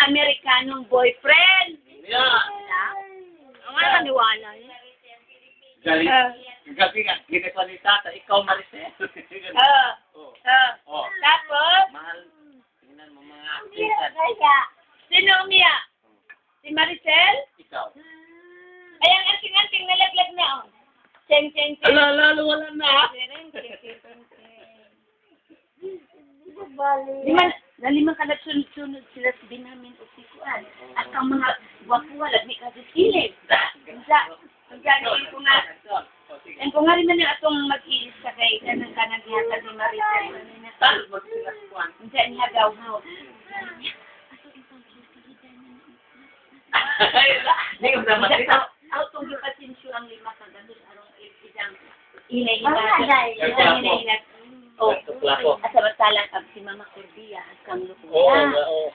Amerikanong boyfriend. Yeah. Ang ano maniwala eh. Galing. Gabi nga, ginagawa ni tata, ikaw Maricel. Oh. Oh. Tapos, Mahal. Tingnan mo mga artisan. sino umiyak? Si Maricel? Ikaw. Ay, ang asing-asing nalaglag na oh. Cheng, cheng, cheng. Lalo, wala na. Limang ka nagsunod-sunod sila sa binamin o sikuan. At ang mga wapuwa, lagmi ka sa silid. Ang ko nga rin na atong mag-iis sa kay kanang kanagihatan ni Maricel. Ang dyan niya gaw-gaw. Hindi ko naman ito. Autong gipatinsyo ang lima ka ganun arong isang inay-inay. Oh, Plako. at samantalang si Mama Cordia at kang lukuya. Oo.